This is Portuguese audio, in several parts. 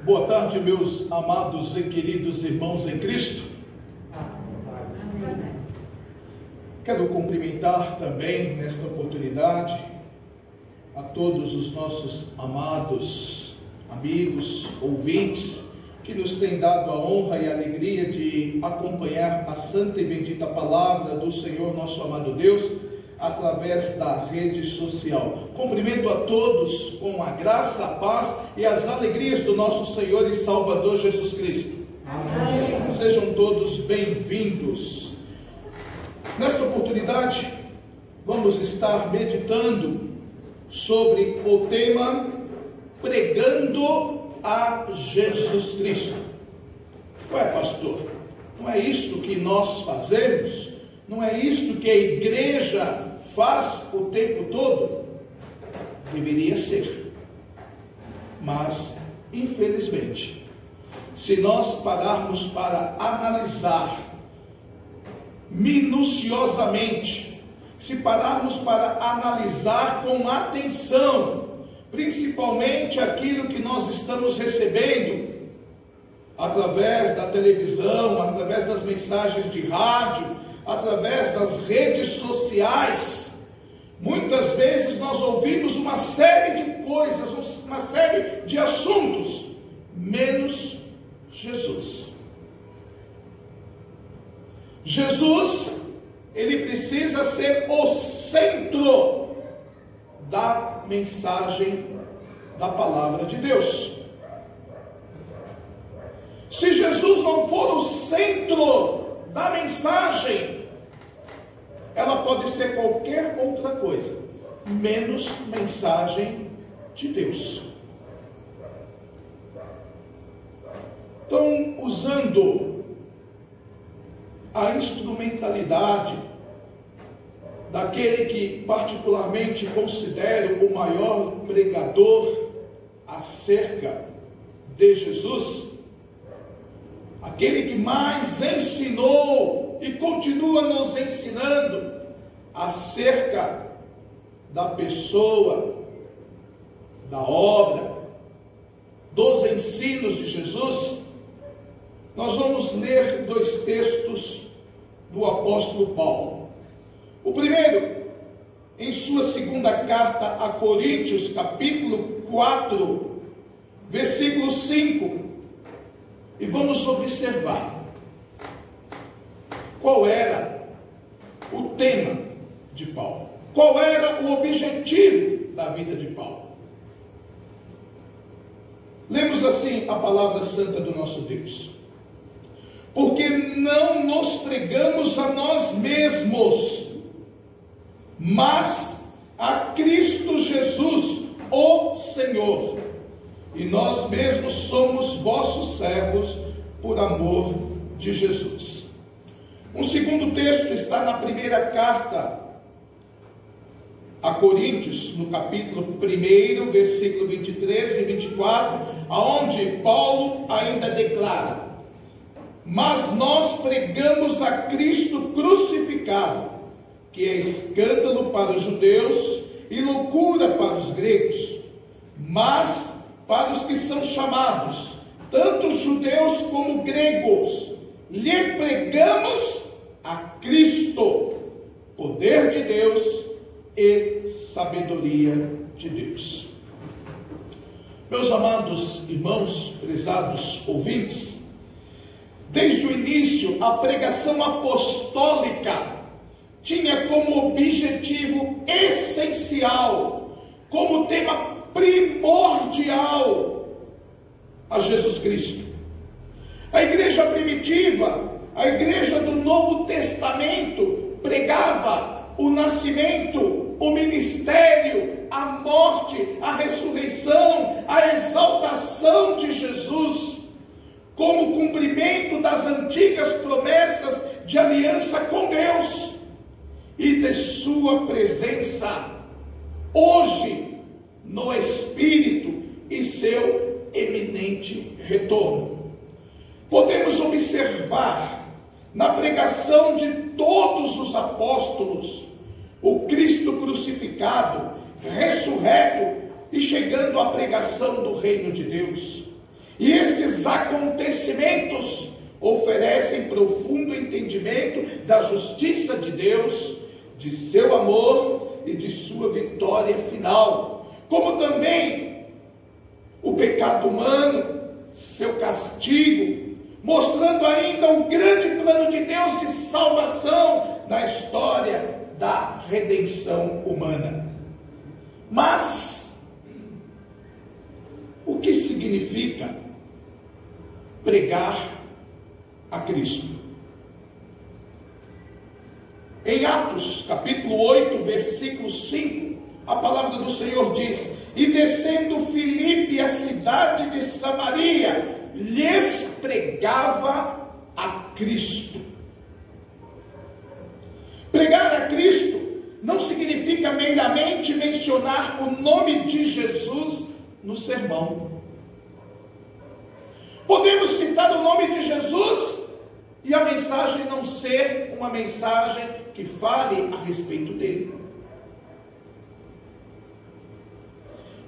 Boa tarde, meus amados e queridos irmãos em Cristo. Quero cumprimentar também nesta oportunidade a todos os nossos amados amigos, ouvintes, que nos têm dado a honra e a alegria de acompanhar a santa e bendita palavra do Senhor nosso amado Deus através da rede social. Cumprimento a todos com a graça, a paz e as alegrias do nosso Senhor e Salvador Jesus Cristo. Amém. Sejam todos bem-vindos. Nesta oportunidade, vamos estar meditando sobre o tema Pregando a Jesus Cristo. Ué, pastor, não é isto que nós fazemos? Não é isto que a igreja faz o tempo todo? Deveria ser. Mas, infelizmente, se nós pararmos para analisar minuciosamente, se pararmos para analisar com atenção, principalmente aquilo que nós estamos recebendo através da televisão, através das mensagens de rádio, através das redes sociais, muitas vezes nós ouvimos uma série de coisas, uma série de assuntos, menos Jesus. Jesus, ele precisa ser o centro da mensagem da palavra de Deus. Se Jesus não for o centro da mensagem, ela pode ser qualquer outra coisa, menos mensagem de Deus. Então, usando a instrumentalidade daquele que particularmente considero o maior pregador acerca de Jesus, aquele que mais ensinou e continua nos ensinando acerca da pessoa, da obra, dos ensinos de Jesus, nós vamos ler dois textos do apóstolo Paulo. O primeiro, em sua segunda carta a Coríntios, capítulo 4, versículo 5, e vamos observar qual era o tema de Paulo, qual era o objetivo da vida de Paulo. Lemos assim a palavra santa do nosso Deus: porque não nos pregamos a nós mesmos, mas a Cristo Jesus, o Senhor, e nós mesmos somos vossos servos por amor de Jesus. Um segundo texto está na primeira carta a Coríntios, no capítulo 1, versículo 23 e 24, aonde Paulo ainda declara: mas nós pregamos a Cristo crucificado, que é escândalo para os judeus e loucura para os gregos, mas para os que são chamados, tanto judeus como gregos, lhe pregamos a Cristo, poder de Deus e sabedoria de Deus. Meus amados irmãos, prezados ouvintes, desde o início a pregação apostólica tinha como objetivo essencial, como tema primordial, a Jesus Cristo. A igreja primitiva, a igreja do Novo Testamento, pregava o nascimento, o ministério, a morte, a ressurreição, a exaltação de Jesus, como cumprimento das antigas promessas de aliança com Deus e de sua presença hoje no Espírito e seu eminente retorno. Podemos observar na pregação de todos os apóstolos o Cristo crucificado, ressurreto e chegando à pregação do reino de Deus. E estes acontecimentos oferecem profundo entendimento da justiça de Deus, de seu amor e de sua vitória final, como também o pecado humano, seu castigo, mostrando ainda o grande plano de Deus de salvação na história da redenção humana. Mas o que significa pregar a Cristo? Em Atos, capítulo 8, versículo 5, a palavra do Senhor diz: e descendo Filipe à cidade de Samaria, lhes pregava a Cristo. Pregar a Cristo não significa meramente mencionar o nome de Jesus no sermão. Podemos citar o nome de Jesus e a mensagem não ser uma mensagem que fale a respeito dele.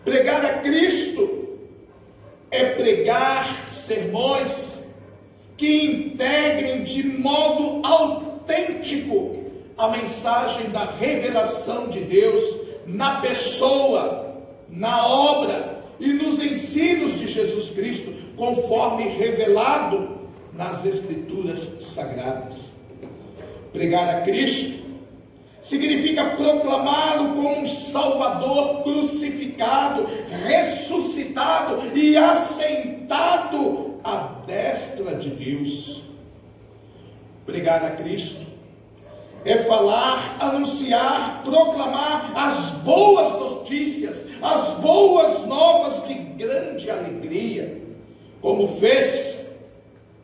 Pregar a Cristo é pregar sermões que integrem de modo autêntico a mensagem da revelação de Deus na pessoa, na obra e nos ensinos de Jesus Cristo, conforme revelado nas Escrituras Sagradas. Pregar a Cristo significa proclamá-lo como um Salvador crucificado, ressuscitado e assentado à destra de Deus. Pregar a Cristo é falar, anunciar, proclamar as boas notícias, as boas novas de grande alegria, como fez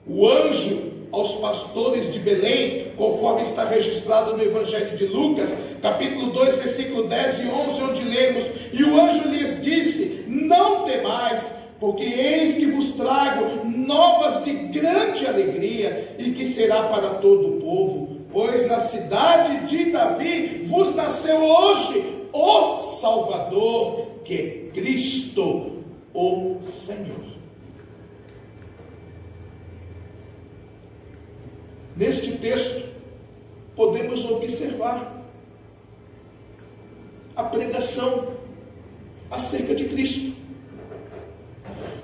o anjo aos pastores de Belém, conforme está registrado no Evangelho de Lucas, capítulo 2, versículo 10 e 11, onde lemos: e o anjo lhes disse: não temais, porque eis que vos trago novas de grande alegria, e que será para todo o povo, pois na cidade de Davi vos nasceu hoje o Salvador, que é Cristo, o Senhor. Neste texto, podemos observar a pregação acerca de Cristo.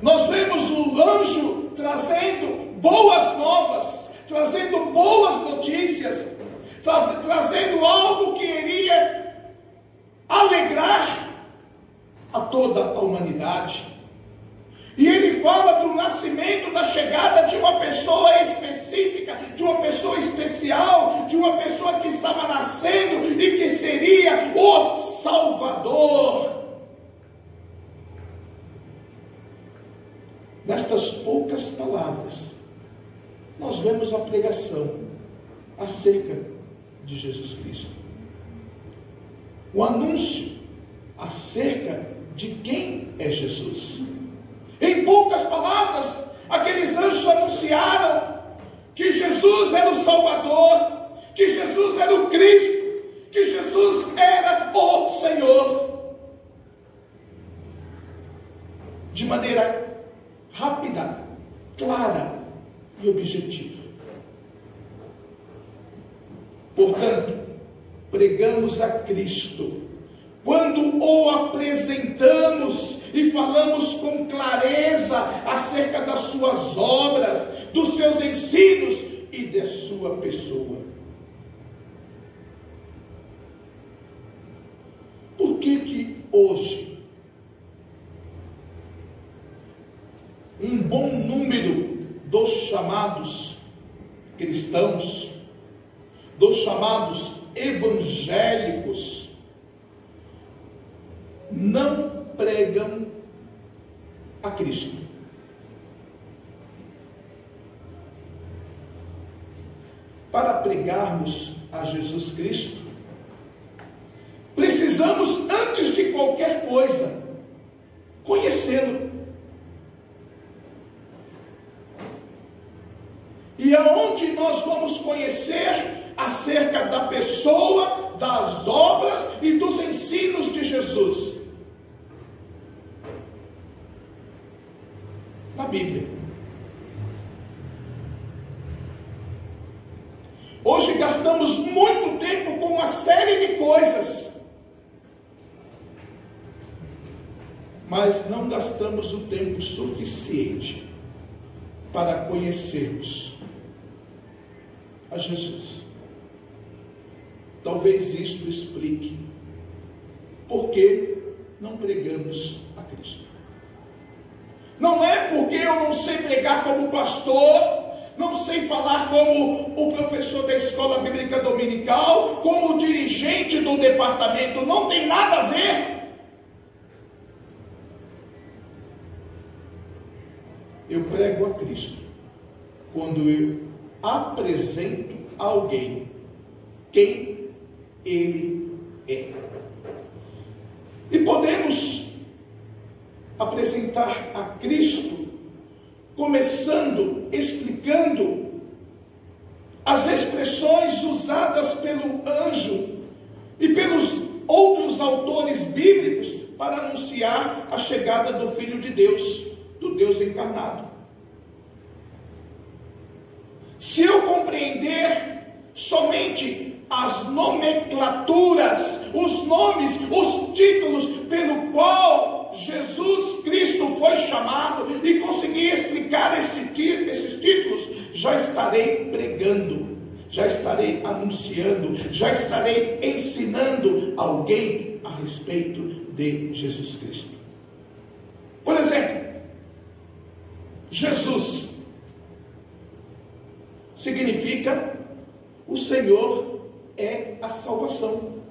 Nós vemos o anjo trazendo boas novas, trazendo boas notícias, trazendo algo que iria alegrar a toda a humanidade. E ele fala do nascimento, da chegada de uma pessoa específica, de uma pessoa especial, de uma pessoa que estava nascendo e que seria o Salvador. Nestas poucas palavras, nós vemos a pregação acerca de Jesus Cristo. O anúncio acerca de quem é Jesus. Em poucas palavras, aqueles anjos anunciaram que Jesus era o Salvador, que Jesus era o Cristo, que Jesus era o Senhor. De maneira rápida, clara e objetiva. Portanto, pregamos a Cristo quando o apresentamos e falamos com clareza acerca das suas obras, dos seus ensinos e de sua pessoa. Por que hoje um bom número dos chamados cristãos, dos chamados evangélicos, não pregam a Cristo? Para pregarmos a Jesus Cristo, precisamos, antes de qualquer coisa, conhecê-lo. E aonde nós vamos conhecer acerca da pessoa, das obras e dos ensinos de Jesus? na Bíblia. Hoje gastamos muito tempo com uma série de coisas, mas não gastamos o tempo suficiente para conhecermos a Jesus. Talvez isto explique por que não pregamos a Cristo. Não é porque eu não sei pregar como pastor, não sei falar como o professor da escola bíblica dominical, como o dirigente do departamento, não tem nada a ver. Eu prego a Cristo quando eu apresento a alguém quem Ele é. E podemos apresentar a Cristo começando explicando as expressões usadas pelo anjo e pelos outros autores bíblicos para anunciar a chegada do Filho de Deus, do Deus encarnado. Se eu compreender somente as nomenclaturas, os nomes, os títulos pelo qual Jesus Cristo foi chamado e conseguir explicar esses títulos, já estarei pregando, já estarei anunciando, já estarei ensinando alguém a respeito de Jesus Cristo. Por exemplo, Jesus significa o Senhor é a salvação.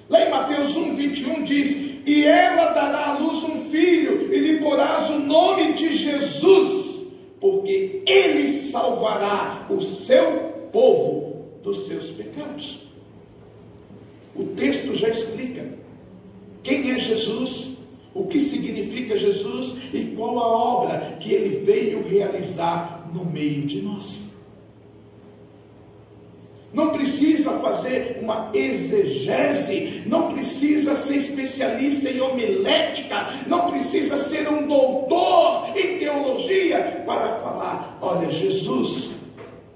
Lá em Mateus 1:21 diz: e ela dará à luz um filho, e lhe porás o nome de Jesus, porque ele salvará o seu povo dos seus pecados. O texto já explica quem é Jesus, o que significa Jesus e qual a obra que ele veio realizar no meio de nós. Não precisa fazer uma exegese, não precisa ser especialista em homilética, não precisa ser um doutor em teologia para falar: olha, Jesus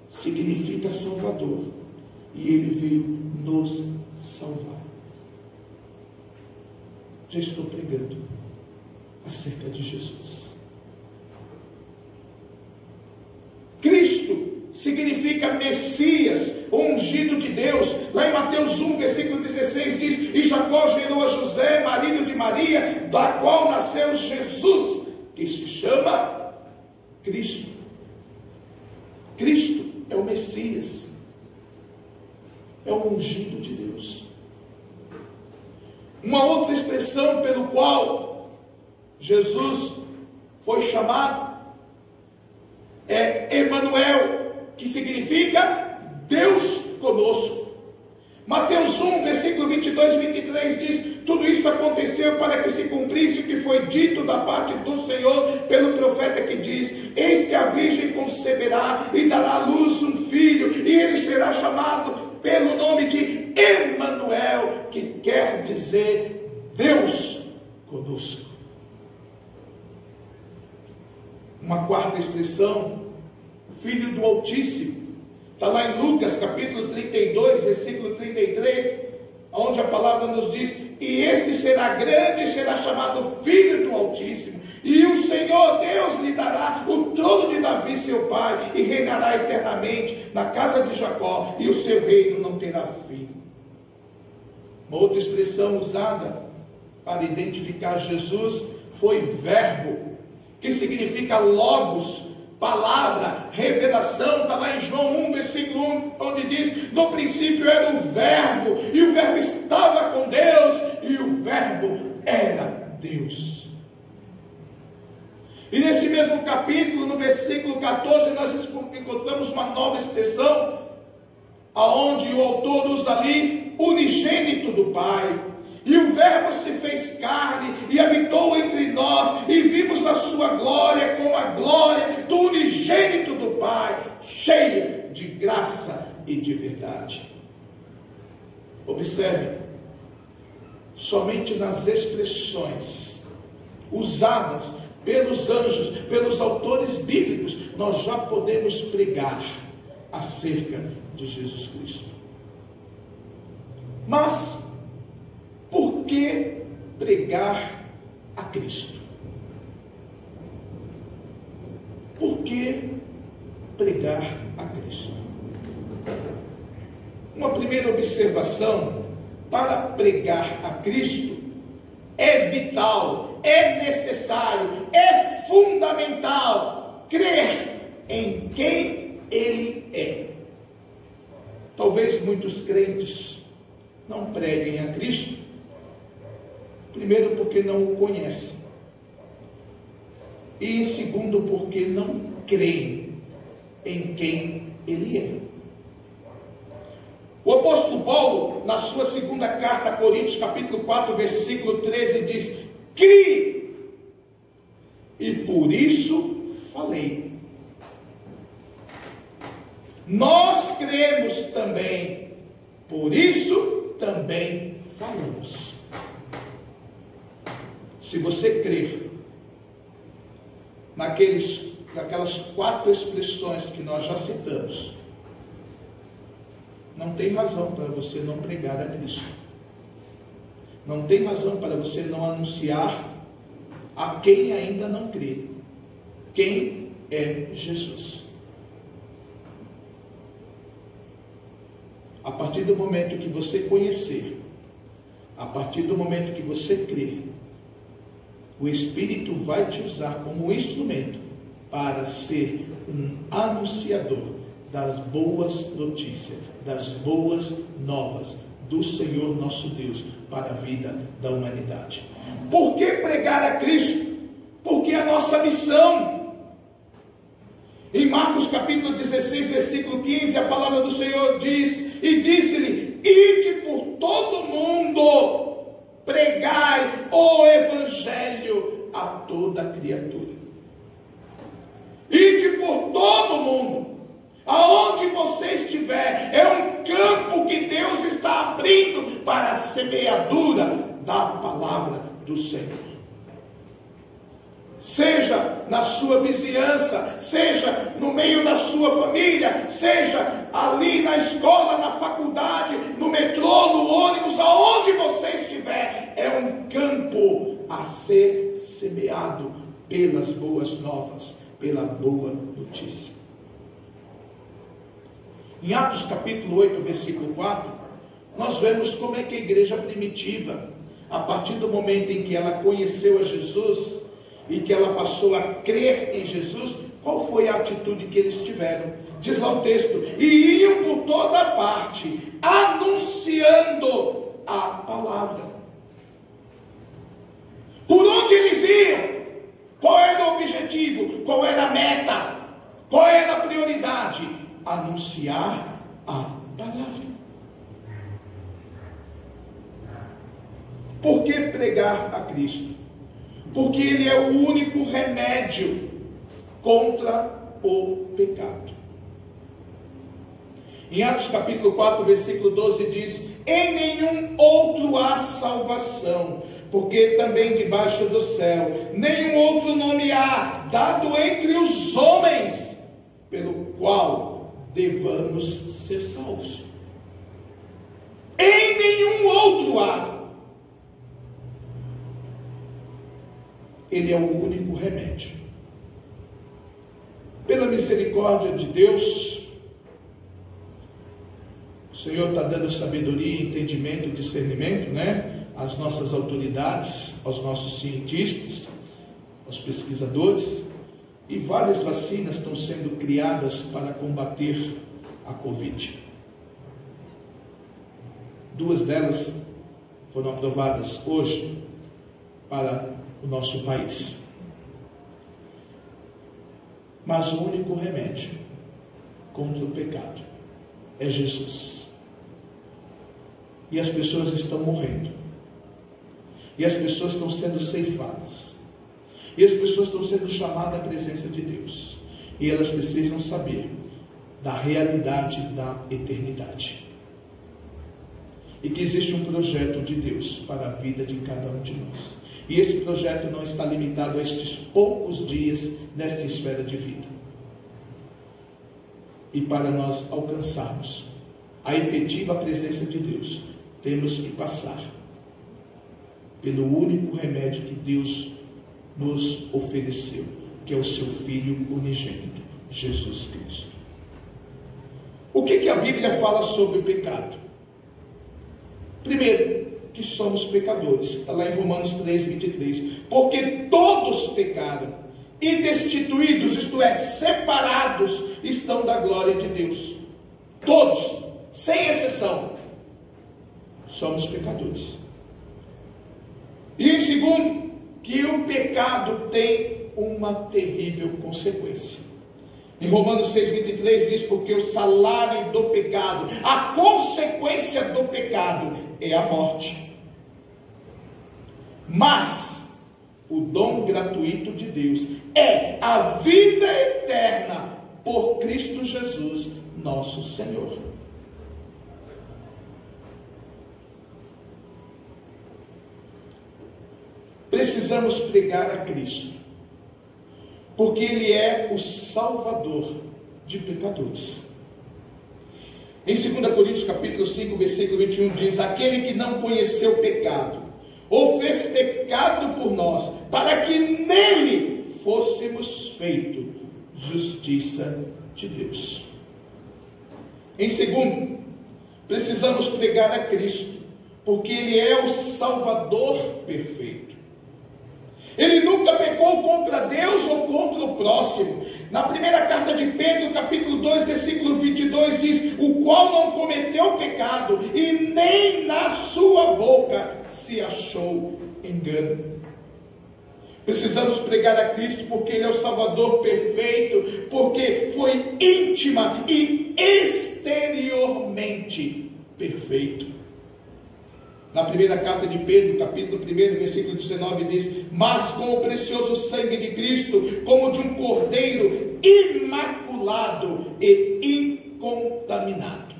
significa Salvador, e Ele veio nos salvar. Já estou pregando acerca de Jesus. Cristo significa Messias, ungido de Deus. Lá em Mateus 1, versículo 16 diz: e Jacó gerou a José, marido de Maria, da qual nasceu Jesus, que se chama Cristo. Cristo é o Messias, é o ungido de Deus. Uma outra expressão pelo qual Jesus foi chamado é Emanuel, que significa Deus conosco. Mateus 1, versículo 22 e 23 diz: tudo isso aconteceu para que se cumprisse o que foi dito da parte do Senhor pelo profeta, que diz: eis que a virgem conceberá e dará à luz um filho, e ele será chamado pelo nome de Emanuel, que quer dizer Deus conosco. Uma quarta expressão, Filho do Altíssimo, está lá em Lucas capítulo 32, versículo 33, onde a palavra nos diz: e este será grande e será chamado Filho do Altíssimo, e o Senhor Deus lhe dará o trono de Davi seu pai, e reinará eternamente na casa de Jacó, e o seu reino não terá fim. Uma outra expressão usada para identificar Jesus foi verbo, que significa logos, palavra, revelação. Está lá em João 1, versículo 1, onde diz: no princípio era o verbo, e o verbo estava com Deus, e o verbo era Deus. E nesse mesmo capítulo, no versículo 14, nós encontramos uma nova expressão, aonde o autor usa ali unigênito do Pai. E o verbo se fez carne e habitou entre nós, e vimos a sua glória como a glória do unigênito do Pai, cheia de graça e de verdade. Observe, somente nas expressões usadas pelos anjos, pelos autores bíblicos, nós já podemos pregar acerca de Jesus Cristo. Mas, por que pregar a Cristo? Por que pregar a Cristo? Uma primeira observação: para pregar a Cristo é vital, é necessário, é fundamental crer em quem Ele é. Talvez muitos crentes não preguem a Cristo, primeiro porque não o conhecem, e em segundo porque não creem em quem Ele é. O apóstolo Paulo, na sua segunda carta a Coríntios, capítulo 4, versículo 13, diz: "Crie, e por isso falei." Nós cremos também, por isso também falamos. Se você crer naquelas 4 expressões que nós já citamos, não tem razão para você não pregar a Cristo. Não tem razão para você não anunciar a quem ainda não crê quem é Jesus. A partir do momento que você conhecer, a partir do momento que você crer, o Espírito vai te usar como um instrumento para ser um anunciador das boas notícias, das boas novas do Senhor nosso Deus para a vida da humanidade. Por que pregar a Cristo? Porque é a nossa missão. Em Marcos capítulo 16, versículo 15, a palavra do Senhor diz: "E disse-lhe: ide por todo mundo, pregai o Evangelho a toda criatura." Ide por todo mundo. Aonde você estiver, é um campo que Deus está abrindo para a semeadura da palavra do Senhor. Seja na sua vizinhança, seja no meio da sua família, seja ali na escola, na faculdade, no metrô, no ônibus, aonde você estiver, é um campo a ser semeado pelas boas novas, pela boa notícia. Em Atos capítulo 8, versículo 4, nós vemos como é que a igreja primitiva, a partir do momento em que ela conheceu a Jesus e que ela passou a crer em Jesus, qual foi a atitude que eles tiveram? Diz lá o texto: "E iam por toda parte, anunciando a palavra." Por onde eles iam? Qual era o objetivo? Qual era a meta? Qual era a prioridade? Anunciar a palavra. Por que pregar a Cristo? Porque Ele é o único remédio contra o pecado. Em Atos capítulo 4, versículo 12 diz: "Em nenhum outro há salvação, porque também debaixo do céu nenhum outro nome há dado entre os homens, pelo qual devamos ser salvos." Em nenhum outro há. Ele é o único remédio. Pela misericórdia de Deus, o Senhor está dando sabedoria, entendimento, discernimento, às nossas autoridades, aos nossos cientistas, aos pesquisadores, e várias vacinas estão sendo criadas para combater a Covid. 2 delas foram aprovadas hoje para o nosso país. Mas o único remédio contra o pecado é Jesus. E as pessoas estão morrendo. E as pessoas estão sendo ceifadas. E as pessoas estão sendo chamadas à presença de Deus. E elas precisam saber da realidade da eternidade. E que existe um projeto de Deus para a vida de cada um de nós. E esse projeto não está limitado a estes poucos dias nesta esfera de vida. E para nós alcançarmos a efetiva presença de Deus, temos que passar pelo único remédio que Deus nos ofereceu, que é o seu Filho unigênito, Jesus Cristo. O que a Bíblia fala sobre o pecado? Primeiro, que somos pecadores. Está lá em Romanos 3:23. Porque todos pecaram e destituídos, isto é, separados, estão da glória de Deus. Todos, sem exceção, somos pecadores. E em segundo, que o pecado tem uma terrível consequência. Em Romanos 6:23 diz: porque o salário do pecado, a consequência do pecado é a morte. Mas o dom gratuito de Deus é a vida eterna por Cristo Jesus, nosso Senhor. Precisamos pregar a Cristo, porque Ele é o Salvador de pecadores. Em 2 Coríntios capítulo 5, versículo 21 diz: aquele que não conheceu pecado, o fez pecado por nós, para que nele fôssemos feitos justiça de Deus. Em segundo, precisamos pregar a Cristo, porque Ele é o Salvador perfeito. Ele nunca pecou contra Deus ou contra o próximo. Na primeira carta de Pedro, capítulo 2, versículo 22, diz: o qual não cometeu pecado, e nem na sua boca se achou engano. Precisamos pregar a Cristo, porque Ele é o Salvador perfeito, porque foi íntima e exteriormente perfeito. Na primeira carta de Pedro, capítulo 1, versículo 19, diz: mas com o precioso sangue de Cristo, como de um cordeiro imaculado e incontaminado.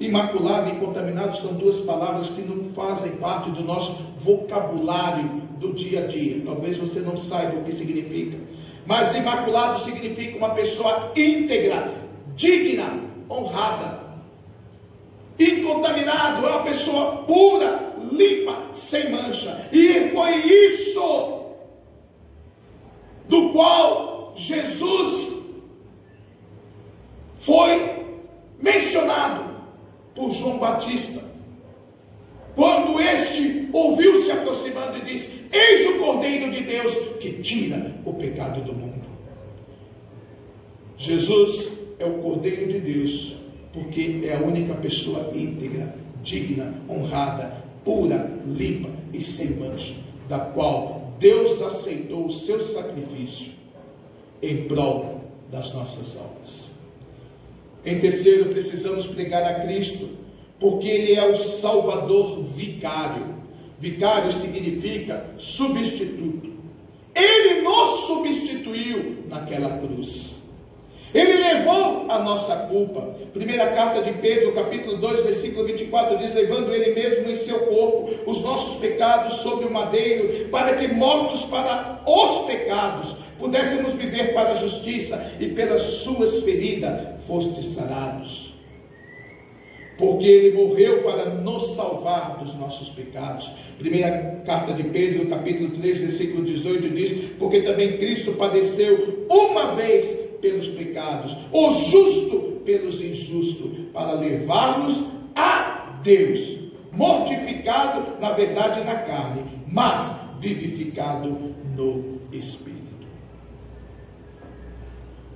Imaculado e incontaminado são duas palavras que não fazem parte do nosso vocabulário do dia a dia. Talvez você não saiba o que significa, mas imaculado significa uma pessoa íntegra, digna, honrada. Incontaminado é uma pessoa pura, limpa, sem mancha. E foi isso do qual Jesus foi mencionado por João Batista, quando este ouviu se aproximando e disse: eis o Cordeiro de Deus que tira o pecado do mundo. Jesus é o Cordeiro de Deus, porque é a única pessoa íntegra, digna, honrada, pura, limpa e sem mancha, da qual Deus aceitou o seu sacrifício em prol das nossas almas. Em terceiro, precisamos pregar a Cristo, porque Ele é o Salvador vicário. Vicário significa substituto. Ele nos substituiu naquela cruz. Ele levou a nossa culpa. Primeira carta de Pedro, capítulo 2, versículo 24, diz: levando Ele mesmo em seu corpo os nossos pecados sobre o madeiro, para que, mortos para os pecados, pudéssemos viver para a justiça, e pelas suas feridas fostes sarados. Porque Ele morreu para nos salvar dos nossos pecados. Primeira carta de Pedro, capítulo 3, versículo 18, diz: porque também Cristo padeceu uma vez pelos pecados, o justo pelos injustos, para levar-nos a Deus, mortificado na verdade na carne, mas vivificado no Espírito.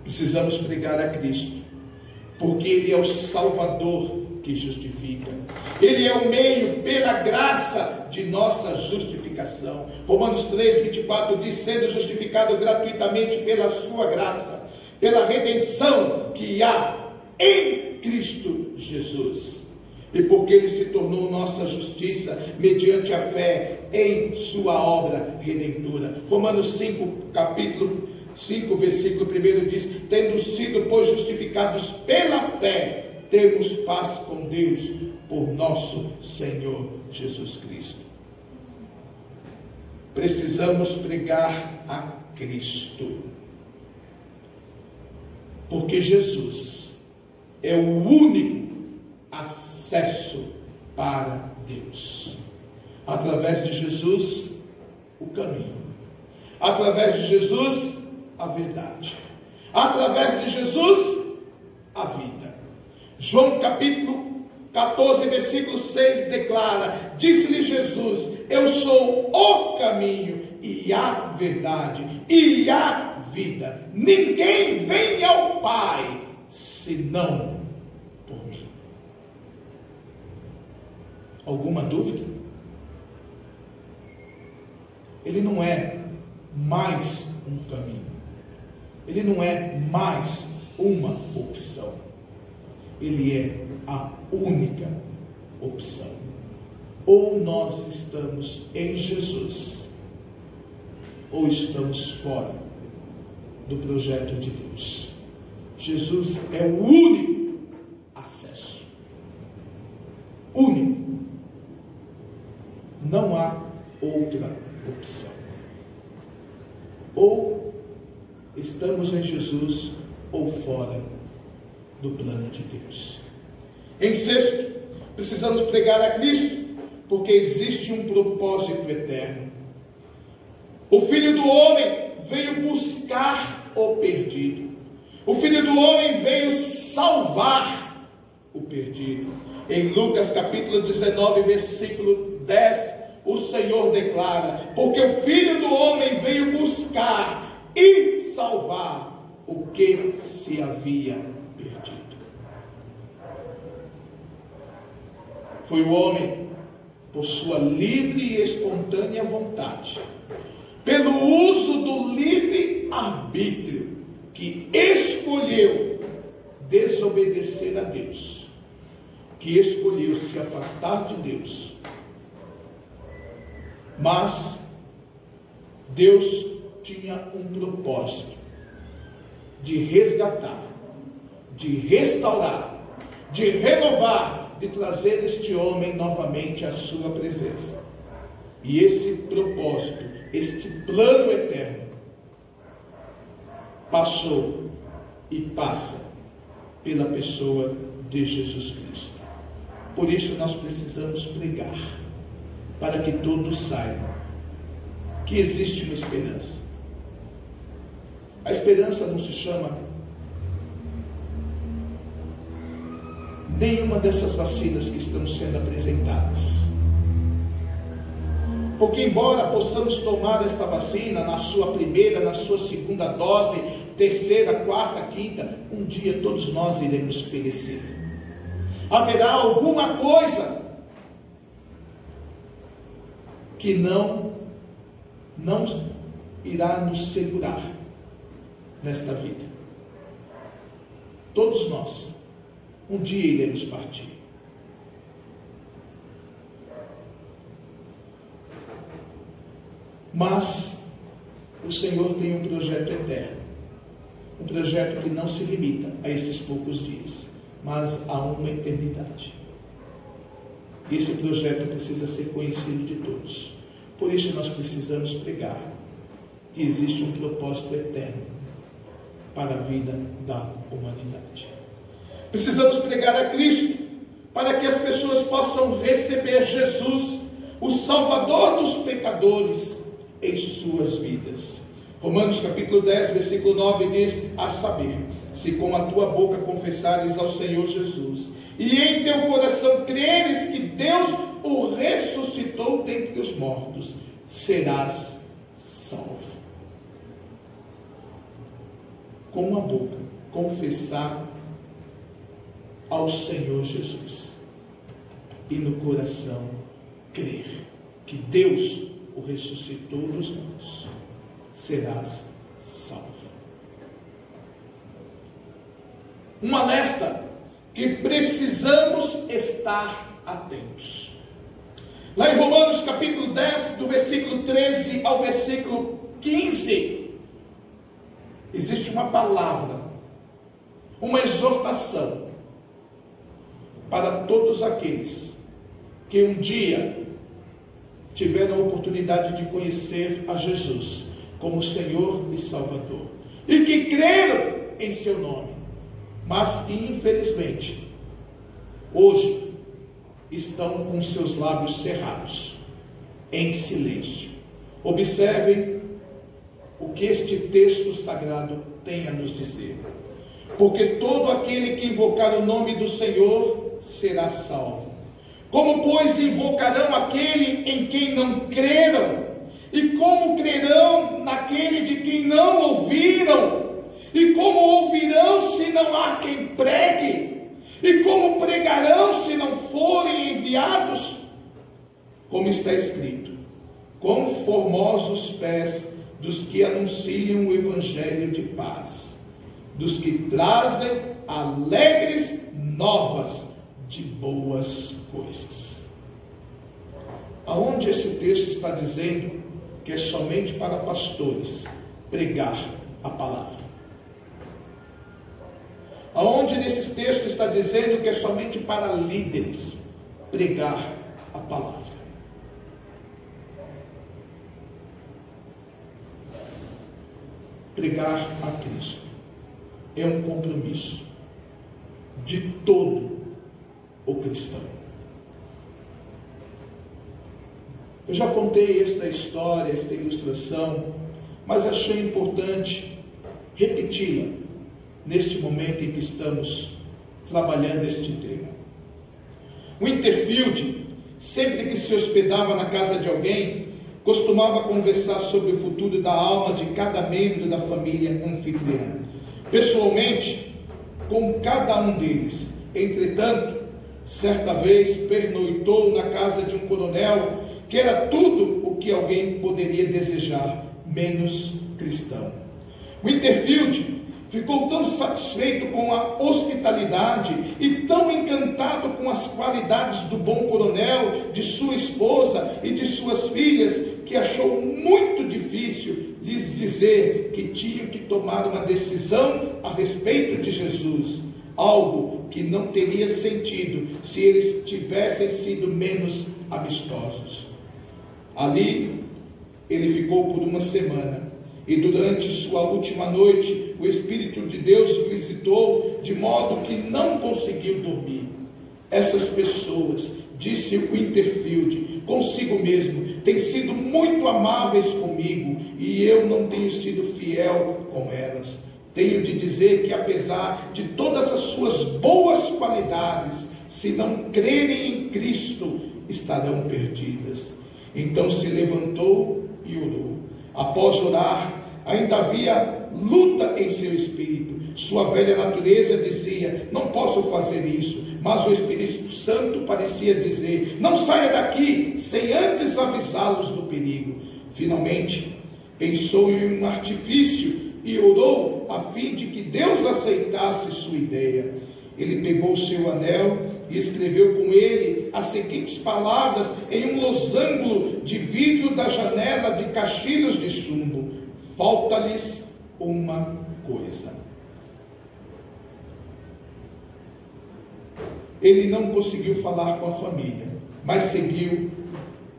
Precisamos pregar a Cristo, porque Ele é o Salvador que justifica. Ele é o meio pela graça de nossa justificação. Romanos 3, 24 diz: sendo justificado gratuitamente pela sua graça, pela redenção que há em Cristo Jesus, e porque Ele se tornou nossa justiça mediante a fé em sua obra redentora. Romanos 5, capítulo 5, versículo 1 diz: tendo sido, pois, justificados pela fé, temos paz com Deus por nosso Senhor Jesus Cristo. precisamos pregar a Cristo. Porque Jesus é o único acesso para Deus. Através de Jesus, o caminho. Através de Jesus, a verdade. Através de Jesus, a vida. João capítulo 14, versículo 6 declara: disse-lhe Jesus: eu sou o caminho e a verdade e a vida. Ninguém vem ao Pai senão por mim. Alguma dúvida? Ele não é mais um caminho. Ele não é mais uma opção. Ele é a única opção. Ou nós estamos em Jesus, ou estamos fora do projeto de Deus. Jesus é o único acesso. Único. Não há outra opção. Ou estamos em Jesus, ou fora do plano de Deus. Em sexto, precisamos pregar a Cristo, porque existe um propósito eterno. O Filho do Homem veio buscar o perdido. O Filho do Homem veio salvar o perdido. Em Lucas capítulo 19, versículo 10, o Senhor declara: porque o Filho do Homem veio buscar e salvar o que se havia perdido. Foi o homem, por sua livre e espontânea vontade, pelo uso do livre arbítrio, que escolheu desobedecer a Deus, que escolheu se afastar de Deus. Mas Deus tinha um propósito de resgatar, de restaurar, de renovar, de trazer este homem novamente à sua presença. E esse propósito, este plano eterno, passou e passa pela pessoa de Jesus Cristo. Por isso nós precisamos pregar, para que todos saibam que existe uma esperança. A esperança não se chama nenhuma dessas vacinas que estão sendo apresentadas. Porque embora possamos tomar esta vacina na sua primeira, na sua segunda dose, terceira, quarta, quinta, um dia todos nós iremos perecer. Haverá alguma coisa que não irá nos segurar nesta vida. Todos nós um dia iremos partir. Mas o Senhor tem um projeto eterno, um projeto que não se limita a esses poucos dias, mas a uma eternidade. E esse projeto precisa ser conhecido de todos. Por isso nós precisamos pregar que existe um propósito eterno para a vida da humanidade. Precisamos pregar a Cristo, para que as pessoas possam receber Jesus, o Salvador dos pecadores, em suas vidas. Romanos capítulo 10, versículo 9 diz: a saber, se com a tua boca confessares ao Senhor Jesus, e em teu coração creres que Deus o ressuscitou dentre os mortos, serás salvo. Com a boca, confessar ao Senhor Jesus, e no coração crer que Deus o ressuscitou dos mortos, serás salvo. Um alerta que precisamos estar atentos. Lá em Romanos capítulo 10, do versículo 13 ao versículo 15, existe uma palavra, uma exortação para todos aqueles que um dia tiveram a oportunidade de conhecer a Jesus como Senhor e Salvador, e que creram em seu nome, mas que infelizmente hoje estão com seus lábios cerrados, em silêncio. Observem o que este texto sagrado tem a nos dizer. Porque todo aquele que invocar o nome do Senhor será salvo. Como, pois, invocarão aquele em quem não creram? E como crerão naquele de quem não ouviram? E como ouvirão se não há quem pregue? E como pregarão se não forem enviados? Como está escrito: quão formosos pés dos que anunciam o evangelho de paz, dos que trazem alegres novas de boas coisas. Aonde esse texto está dizendo que é somente para pastores pregar a palavra? Aonde nesse texto está dizendo que é somente para líderes pregar a palavra? Pregar a Cristo é um compromisso de todo o cristão. Eu já contei esta história, esta ilustração, mas achei importante repeti-la neste momento em que estamos trabalhando este tema. Winterfield, sempre que se hospedava na casa de alguém, costumava conversar sobre o futuro da alma de cada membro da família anfitriã, pessoalmente, com cada um deles. Entretanto, certa vez pernoitou na casa de um coronel que era tudo o que alguém poderia desejar, menos cristão. Winterfield ficou tão satisfeito com a hospitalidade e tão encantado com as qualidades do bom coronel, de sua esposa e de suas filhas, que achou muito difícil lhes dizer que tinham que tomar uma decisão a respeito de Jesus, algo que não teria sentido se eles tivessem sido menos amistosos. Ali ele ficou por uma semana, e durante sua última noite o Espírito de Deus o visitou de modo que não conseguiu dormir. Essas pessoas, disse Winterfield consigo mesmo, têm sido muito amáveis comigo e eu não tenho sido fiel com elas. Tenho de dizer que, apesar de todas as suas boas qualidades, se não crerem em Cristo, estarão perdidas. Então se levantou e orou. Após orar, ainda havia luta em seu espírito. Sua velha natureza dizia: não posso fazer isso. Mas o Espírito Santo parecia dizer: não saia daqui sem antes avisá-los do perigo. Finalmente, pensou em um artifício e orou a fim de que Deus aceitasse sua ideia. Ele pegou seu anel e escreveu com ele as seguintes palavras em um losango de vidro da janela de caixilhos de chumbo: falta-lhes uma coisa. Ele não conseguiu falar com a família, mas seguiu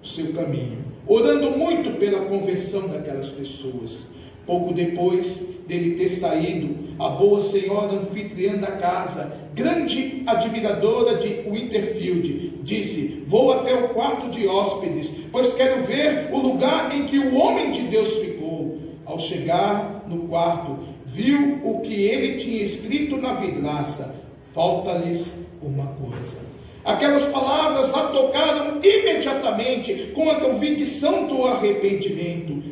o seu caminho, orando muito pela conversão daquelas pessoas. Pouco depois dele ter saído, a boa senhora anfitriã da casa, grande admiradora de Winterfield, disse: vou até o quarto de hóspedes, pois quero ver o lugar em que o homem de Deus ficou. Ao chegar no quarto, viu o que ele tinha escrito na vidraça: falta-lhes uma coisa. Aquelas palavras a tocaram imediatamente com a convicção do arrependimento.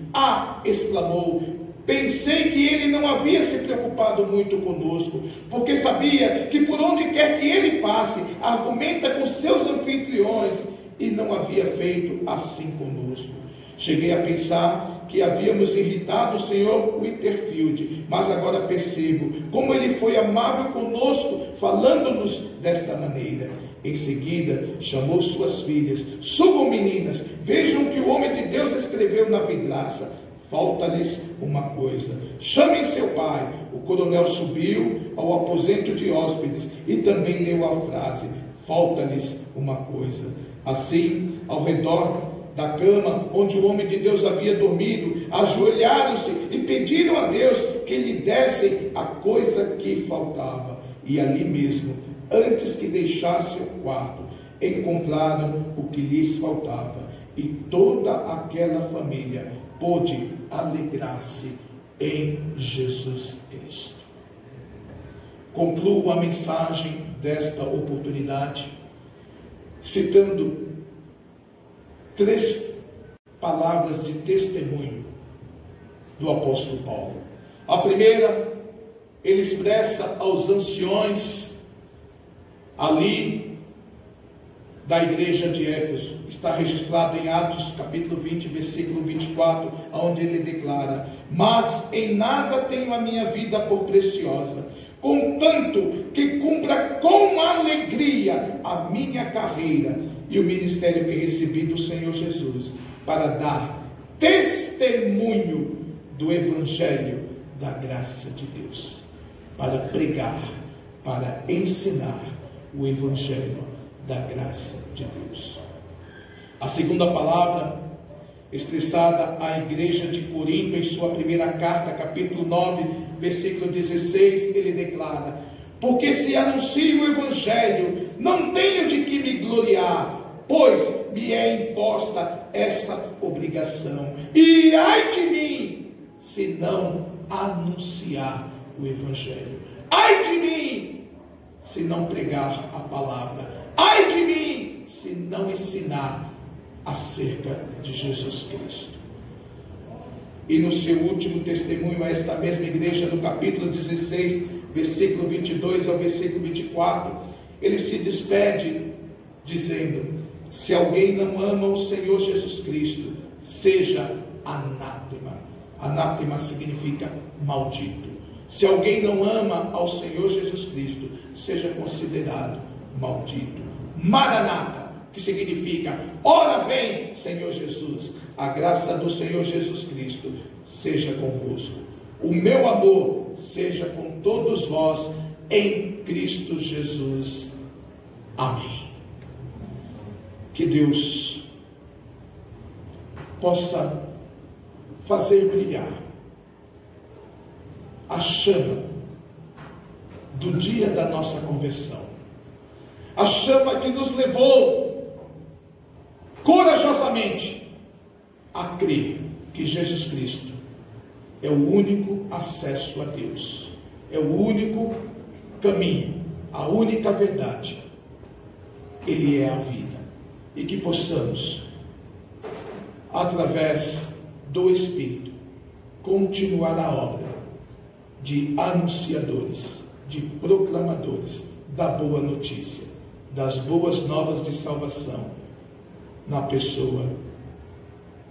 Exclamou: pensei que ele não havia se preocupado muito conosco, porque sabia que por onde quer que ele passe, argumenta com seus anfitriões, e não havia feito assim conosco. Cheguei a pensar que havíamos irritado o Sr. Winterfield, mas agora percebo como ele foi amável conosco, falando-nos desta maneira. Em seguida, chamou suas filhas: subam, meninas, vejam o que o homem de Deus escreveu na vidraça. Falta-lhes uma coisa. Chamem seu pai. O coronel subiu ao aposento de hóspedes e também leu a frase: falta-lhes uma coisa. Assim, ao redor da cama onde o homem de Deus havia dormido, ajoelharam-se e pediram a Deus que lhe dessem a coisa que faltava. E ali mesmo, antes que deixasse o quarto, encontraram o que lhes faltava. E toda aquela família pôde alegrar-se em Jesus Cristo. Concluo a mensagem desta oportunidade citando 3 palavras de testemunho do apóstolo Paulo. A primeira, ele expressa aos anciões ali da igreja de Éfeso. Está registrado em Atos capítulo 20, versículo 24, onde ele declara: mas em nada tenho a minha vida por preciosa, contanto que cumpra com alegria a minha carreira e o ministério que recebi do Senhor Jesus, para dar testemunho do Evangelho da graça de Deus, para pregar, para ensinar o Evangelho da graça de Deus. A segunda palavra, expressada à igreja de Corinto em sua primeira carta, capítulo 9, versículo 16, ele declara: porque se anuncio o Evangelho, não tenho de que me gloriar, pois me é imposta essa obrigação. E ai de mim, se não anunciar o Evangelho. Ai de mim, se não pregar a palavra. Ai de mim, se não ensinar acerca de Jesus Cristo. E no seu último testemunho a esta mesma igreja, no capítulo 16, versículo 22 ao versículo 24, ele se despede dizendo: se alguém não ama o Senhor Jesus Cristo, seja anátema. Anátema significa maldito. Se alguém não ama ao Senhor Jesus Cristo, seja considerado maldito. Maranata, que significa: ora vem, Senhor Jesus. A graça do Senhor Jesus Cristo seja convosco. O meu amor seja com todos vós em Cristo Jesus. Amém. Que Deus possa fazer brilhar a chama do dia da nossa conversão, a chama que nos levou corajosamente a crer que Jesus Cristo é o único acesso a Deus, é o único caminho, a única verdade. Ele é a vida. E que possamos, através do Espírito, continuar a obra de anunciadores, de proclamadores da boa notícia, das boas novas de salvação, na pessoa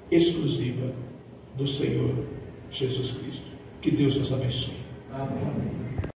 exclusiva do Senhor Jesus Cristo. Que Deus nos abençoe. Amém.